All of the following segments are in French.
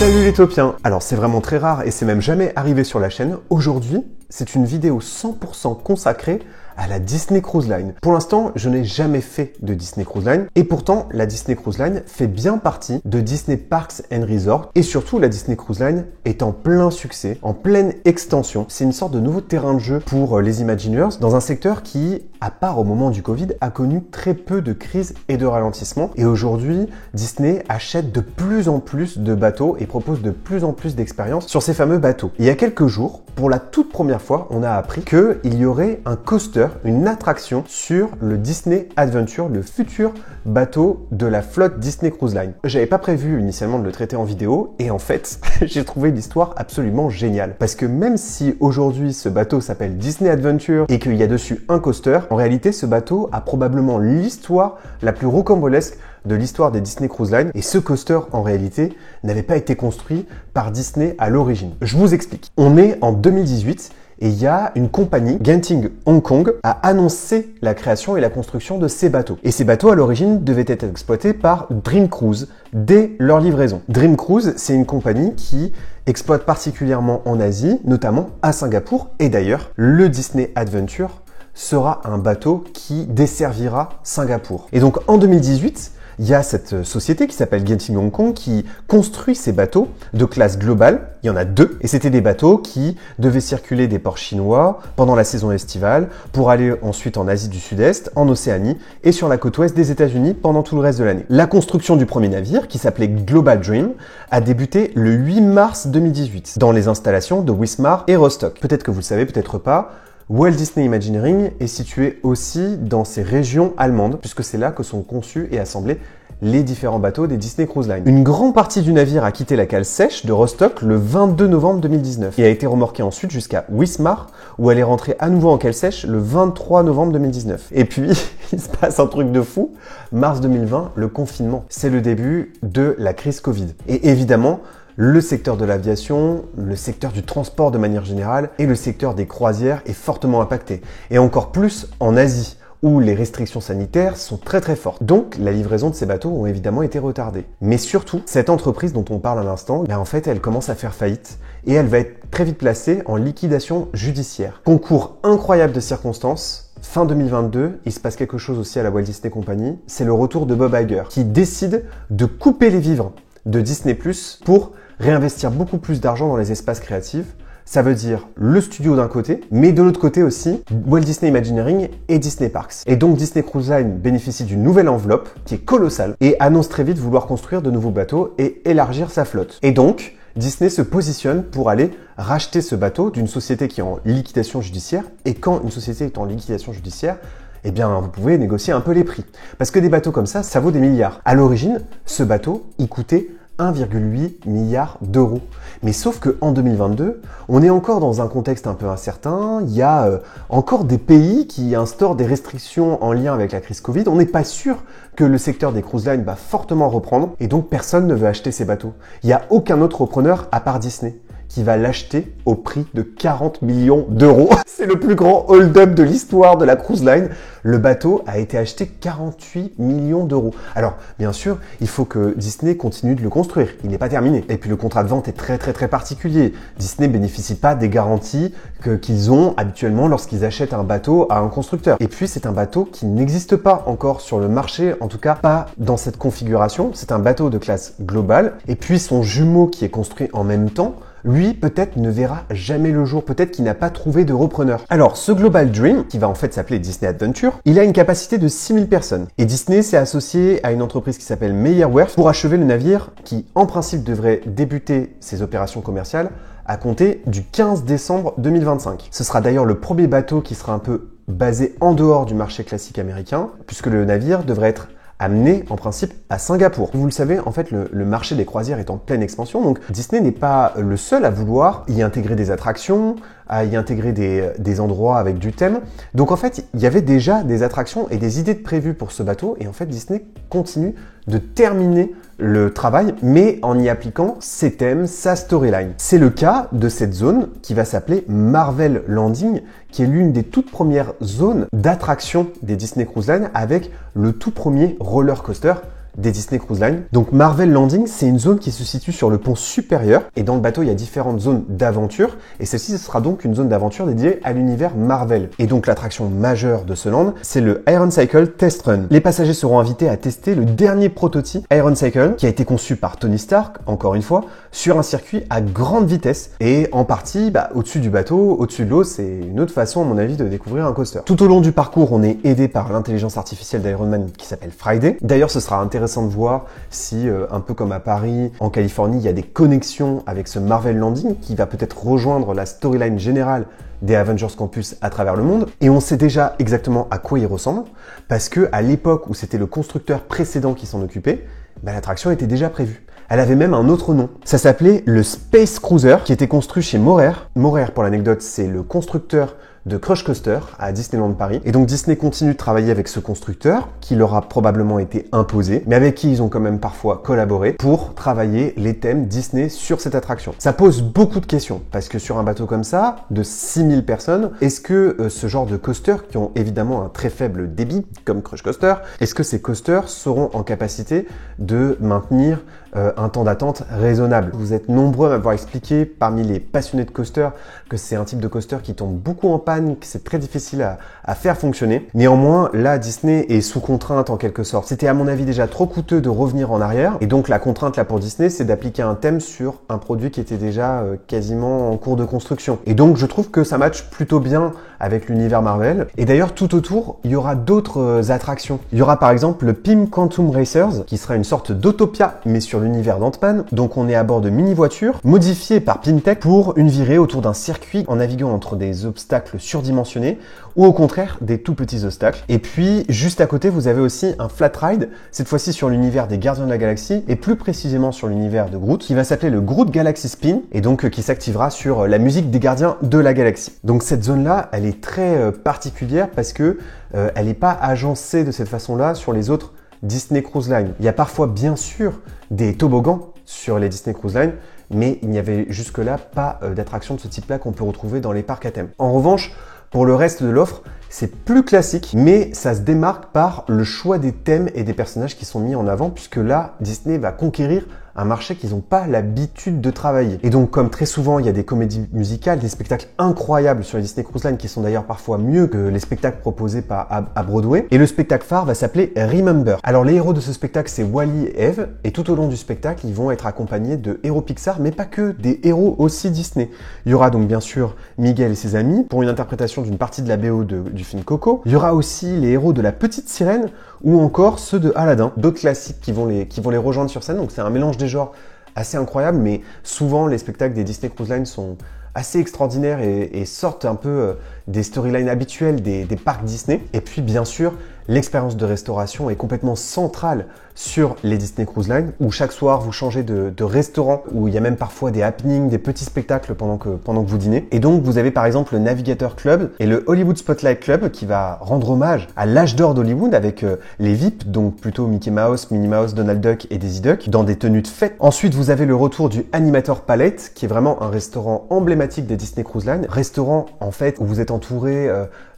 Salut les topiens! Alors c'est vraiment très rare et c'est même jamais arrivé sur la chaîne. Aujourd'hui, c'est une vidéo 100% consacrée à la Disney Cruise Line. Pour l'instant, je n'ai jamais fait de Disney Cruise Line et pourtant, la Disney Cruise Line fait bien partie de Disney Parks and Resorts et surtout, la Disney Cruise Line est en plein succès, en pleine extension. C'est une sorte de nouveau terrain de jeu pour les Imagineers dans un secteur qui, à part au moment du Covid, a connu très peu de crises et de ralentissements. Et aujourd'hui, Disney achète de plus en plus de bateaux et propose de plus en plus d'expériences sur ces fameux bateaux. Il y a quelques jours, pour la toute première fois, on a appris qu'il y aurait un coaster, une attraction sur le Disney Adventure, le futur bateau de la flotte Disney Cruise Line. J'avais pas prévu initialement de le traiter en vidéo et en fait, j'ai trouvé l'histoire absolument géniale. Parce que même si aujourd'hui ce bateau s'appelle Disney Adventure et qu'il y a dessus un coaster, en réalité ce bateau a probablement l'histoire la plus rocambolesque de l'histoire des Disney Cruise Line et ce coaster en réalité n'avait pas été construit par Disney à l'origine. Je vous explique. On est en 2018 et il y a une compagnie, Genting Hong Kong, a annoncé la création et la construction de ces bateaux. Et ces bateaux à l'origine devaient être exploités par Dream Cruise dès leur livraison. Dream Cruise, c'est une compagnie qui exploite particulièrement en Asie, notamment à Singapour. Et d'ailleurs, le Disney Adventure sera un bateau qui desservira Singapour. Et donc en 2018, il y a cette société qui s'appelle Genting Hong Kong qui construit ces bateaux de classe globale. Il y en a deux. Et c'était des bateaux qui devaient circuler des ports chinois pendant la saison estivale pour aller ensuite en Asie du Sud-Est, en Océanie et sur la côte ouest des États-Unis pendant tout le reste de l'année. La construction du premier navire, qui s'appelait Global Dream, a débuté le 8 mars 2018 dans les installations de Wismar et Rostock. Peut-être que vous le savez, peut-être pas. Walt Disney Imagineering est situé aussi dans ces régions allemandes, puisque c'est là que sont conçus et assemblés les différents bateaux des Disney Cruise Line. Une grande partie du navire a quitté la cale sèche de Rostock le 22 novembre 2019 et a été remorquée ensuite jusqu'à Wismar, où elle est rentrée à nouveau en cale sèche le 23 novembre 2019. Et puis, il se passe un truc de fou. Mars 2020, le confinement. C'est le début de la crise Covid. Et évidemment, le secteur de l'aviation, le secteur du transport de manière générale et le secteur des croisières est fortement impacté. Et encore plus en Asie, où les restrictions sanitaires sont très fortes. Donc, la livraison de ces bateaux ont évidemment été retardées. Mais surtout, cette entreprise dont on parle à l'instant, en fait, elle commence à faire faillite et elle va être très vite placée en liquidation judiciaire. Concours incroyable de circonstances. Fin 2022, il se passe quelque chose aussi à la Walt Disney Company. C'est le retour de Bob Iger qui décide de couper les vivres de Disney Plus pour réinvestir beaucoup plus d'argent dans les espaces créatifs. Ça veut dire le studio d'un côté, mais de l'autre côté aussi, Walt Disney Imagineering et Disney Parks. Et donc Disney Cruise Line bénéficie d'une nouvelle enveloppe qui est colossale et annonce très vite vouloir construire de nouveaux bateaux et élargir sa flotte. Et donc, Disney se positionne pour aller racheter ce bateau d'une société qui est en liquidation judiciaire. Et quand une société est en liquidation judiciaire, eh bien, vous pouvez négocier un peu les prix. Parce que des bateaux comme ça vaut des milliards. À l'origine, ce bateau, il coûtait 1,8 milliard d'euros. Mais sauf qu'en 2022, on est encore dans un contexte un peu incertain. Il y a encore des pays qui instaurent des restrictions en lien avec la crise Covid. On n'est pas sûr que le secteur des cruise lines va fortement reprendre et donc personne ne veut acheter ces bateaux. Il n'y a aucun autre repreneur à part Disney qui va l'acheter au prix de 40 millions d'euros. C'est le plus grand hold-up de l'histoire de la cruise line. Le bateau a été acheté 48 millions d'euros. Alors, bien sûr, il faut que Disney continue de le construire. Il n'est pas terminé. Et puis, le contrat de vente est très particulier. Disney ne bénéficie pas des garanties qu'ils ont habituellement lorsqu'ils achètent un bateau à un constructeur. Et puis, c'est un bateau qui n'existe pas encore sur le marché, en tout cas pas dans cette configuration. C'est un bateau de classe globale. Et puis, son jumeau qui est construit en même temps, lui, peut-être ne verra jamais le jour, peut-être qu'il n'a pas trouvé de repreneur. Alors, ce Global Dream, qui va en fait s'appeler Disney Adventure, il a une capacité de 6000 personnes. Et Disney s'est associé à une entreprise qui s'appelle Meyerwerf pour achever le navire qui, en principe, devrait débuter ses opérations commerciales à compter du 15 décembre 2025. Ce sera d'ailleurs le premier bateau qui sera un peu basé en dehors du marché classique américain, puisque le navire devrait être amené en principe à Singapour. Vous le savez, en fait, le marché des croisières est en pleine expansion, donc Disney n'est pas le seul à vouloir y intégrer des attractions, à y intégrer des endroits avec du thème. Donc en fait, il y avait déjà des attractions et des idées de prévues pour ce bateau, et en fait, Disney continue de terminer le travail, mais en y appliquant ses thèmes, sa storyline. C'est le cas de cette zone qui va s'appeler Marvel Landing, qui est l'une des toutes premières zones d'attraction des Disney Cruise Line avec le tout premier roller coaster des Disney Cruise Line. Donc Marvel Landing, c'est une zone qui se situe sur le pont supérieur et dans le bateau, il y a différentes zones d'aventure et celle-ci, ce sera donc une zone d'aventure dédiée à l'univers Marvel. Et donc l'attraction majeure de ce land, c'est le Iron Cycle Test Run. Les passagers seront invités à tester le dernier prototype Iron Cycle qui a été conçu par Tony Stark, encore une fois, sur un circuit à grande vitesse et en partie au-dessus du bateau, au-dessus de l'eau, c'est une autre façon à mon avis de découvrir un coaster. Tout au long du parcours, on est aidé par l'intelligence artificielle d'Iron Man qui s'appelle Friday. D'ailleurs, ce sera intéressant de voir si, un peu comme à Paris, en Californie, il y a des connexions avec ce Marvel Landing qui va peut-être rejoindre la storyline générale des Avengers Campus à travers le monde. Et on sait déjà exactement à quoi il ressemble, parce que à l'époque où c'était le constructeur précédent qui s'en occupait, l'attraction était déjà prévue. Elle avait même un autre nom. Ça s'appelait le Space Cruiser, qui était construit chez Morer. Morer, pour l'anecdote, c'est le constructeur de Crush Coaster à Disneyland Paris. Et donc Disney continue de travailler avec ce constructeur qui leur a probablement été imposé, mais avec qui ils ont quand même parfois collaboré pour travailler les thèmes Disney sur cette attraction. Ça pose beaucoup de questions parce que sur un bateau comme ça, de 6000 personnes, est-ce que ce genre de coasters qui ont évidemment un très faible débit comme Crush Coaster, est-ce que ces coasters seront en capacité de maintenir un temps d'attente raisonnable? Vous êtes nombreux à m'avoir expliqué parmi les passionnés de coaster que c'est un type de coaster qui tombe beaucoup en panne, que c'est très difficile à faire fonctionner. Néanmoins, là, Disney est sous contrainte en quelque sorte. C'était à mon avis déjà trop coûteux de revenir en arrière. Et donc la contrainte là pour Disney, c'est d'appliquer un thème sur un produit qui était déjà quasiment en cours de construction. Et donc je trouve que ça matche plutôt bien avec l'univers Marvel. Et d'ailleurs, tout autour, il y aura d'autres attractions. Il y aura par exemple le PIM Quantum Racers, qui sera une sorte d'Autopia, mais sur l'univers d'Ant-Man. Donc on est à bord de mini-voitures, modifiées par PimTech pour une virée autour d'un circuit en naviguant entre des obstacles surdimensionnés, ou au contraire, des tout petits obstacles. Et puis, juste à côté, vous avez aussi un flat ride, cette fois-ci sur l'univers des Gardiens de la Galaxie, et plus précisément sur l'univers de Groot, qui va s'appeler le Groot Galaxy Spin, et donc qui s'activera sur la musique des Gardiens de la Galaxie. Donc cette zone-là, elle est très particulière parce que elle n'est pas agencée de cette façon-là sur les autres Disney Cruise Line. Il y a parfois, bien sûr, des toboggans sur les Disney Cruise Line, mais il n'y avait jusque-là pas d'attraction de ce type-là qu'on peut retrouver dans les parcs à thème. En revanche, pour le reste de l'offre, c'est plus classique, mais ça se démarque par le choix des thèmes et des personnages qui sont mis en avant, puisque là, Disney va conquérir un marché qu'ils n'ont pas l'habitude de travailler. Et donc, comme très souvent, il y a des comédies musicales, des spectacles incroyables sur les Disney Cruise Line qui sont d'ailleurs parfois mieux que les spectacles proposés à Broadway. Et le spectacle phare va s'appeler Remember. Alors, les héros de ce spectacle, c'est Wall-E et Eve. Et tout au long du spectacle, ils vont être accompagnés de héros Pixar, mais pas que, des héros aussi Disney. Il y aura donc bien sûr Miguel et ses amis pour une interprétation d'une partie de la BO du film Coco. Il y aura aussi les héros de La Petite Sirène ou encore ceux de Aladdin, d'autres classiques qui vont les rejoindre sur scène. Donc c'est un mélange des genres assez incroyable, mais souvent les spectacles des Disney Cruise Line sont assez extraordinaires et sortent un peu des storylines habituelles des parcs Disney. Et puis bien sûr, l'expérience de restauration est complètement centrale sur les Disney Cruise Line, où chaque soir vous changez de restaurant, où il y a même parfois des happenings, des petits spectacles pendant que vous dînez. Et donc vous avez par exemple le Navigator Club et le Hollywood Spotlight Club qui va rendre hommage à l'âge d'or d'Hollywood avec les VIP, donc plutôt Mickey Mouse, Minnie Mouse, Donald Duck et Daisy Duck, dans des tenues de fête. Ensuite vous avez le retour du Animator Palette, qui est vraiment un restaurant emblématique des Disney Cruise Line. Restaurant en fait où vous êtes entouré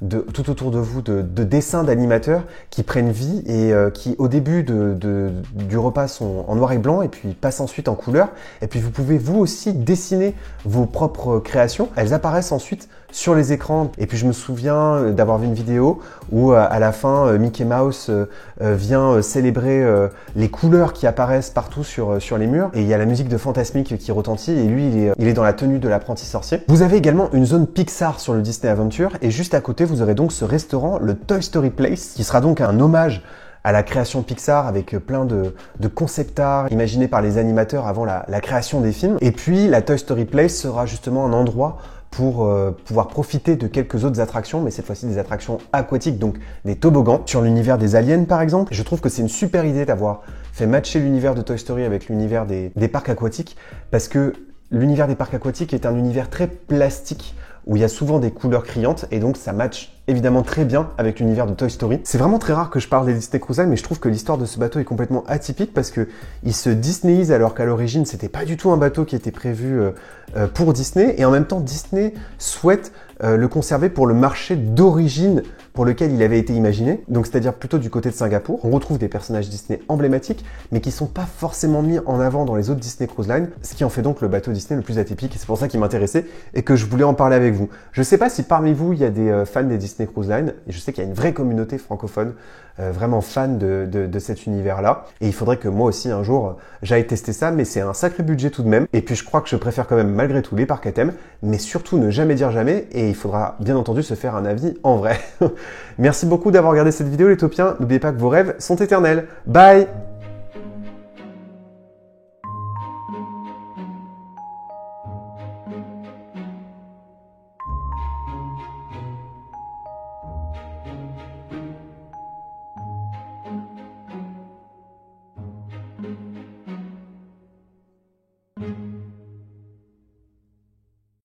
tout autour de vous de dessins d'animateurs qui prennent vie et qui au début du repas sont en noir et blanc et puis passent ensuite en couleur. Et puis vous pouvez vous aussi dessiner vos propres créations. Elles apparaissent ensuite sur les écrans. Et puis je me souviens d'avoir vu une vidéo où à la fin Mickey Mouse vient célébrer les couleurs qui apparaissent partout sur les murs. Et il y a la musique de Fantasmic qui retentit et lui il est dans la tenue de l'apprenti sorcier. Vous avez également une zone Pixar sur le Disney Adventure et juste à côté vous aurez donc ce restaurant, le Toy Story Place, qui sera donc un hommage à la création Pixar avec plein de concept art imaginés par les animateurs avant la création des films. Et puis la Toy Story Place sera justement un endroit pour pouvoir profiter de quelques autres attractions, mais cette fois-ci des attractions aquatiques, donc des toboggans, sur l'univers des aliens par exemple. Je trouve que c'est une super idée d'avoir fait matcher l'univers de Toy Story avec l'univers des parcs aquatiques, parce que l'univers des parcs aquatiques est un univers très plastique, où il y a souvent des couleurs criantes, et donc ça match évidemment très bien avec l'univers de Toy Story. C'est vraiment très rare que je parle des Disney Cruise Line, mais je trouve que l'histoire de ce bateau est complètement atypique parce que il se Disneyise alors qu'à l'origine c'était pas du tout un bateau qui était prévu pour Disney, et en même temps Disney souhaite le conserver pour le marché d'origine pour lequel il avait été imaginé, donc c'est-à-dire plutôt du côté de Singapour. On retrouve des personnages Disney emblématiques, mais qui sont pas forcément mis en avant dans les autres Disney Cruise Line, ce qui en fait donc le bateau Disney le plus atypique, et c'est pour ça qu'il m'intéressait et que je voulais en parler avec vous. Je sais pas si parmi vous il y a des fans des Disney Cruise Line, et je sais qu'il y a une vraie communauté francophone vraiment fan de cet univers-là, et il faudrait que moi aussi un jour j'aille tester ça, mais c'est un sacré budget tout de même, et puis je crois que je préfère quand même malgré tout les parcs à thème, mais surtout ne jamais dire jamais, et il faudra bien entendu se faire un avis en vrai. Merci beaucoup d'avoir regardé cette vidéo les taupiens, n'oubliez pas que vos rêves sont éternels. Bye!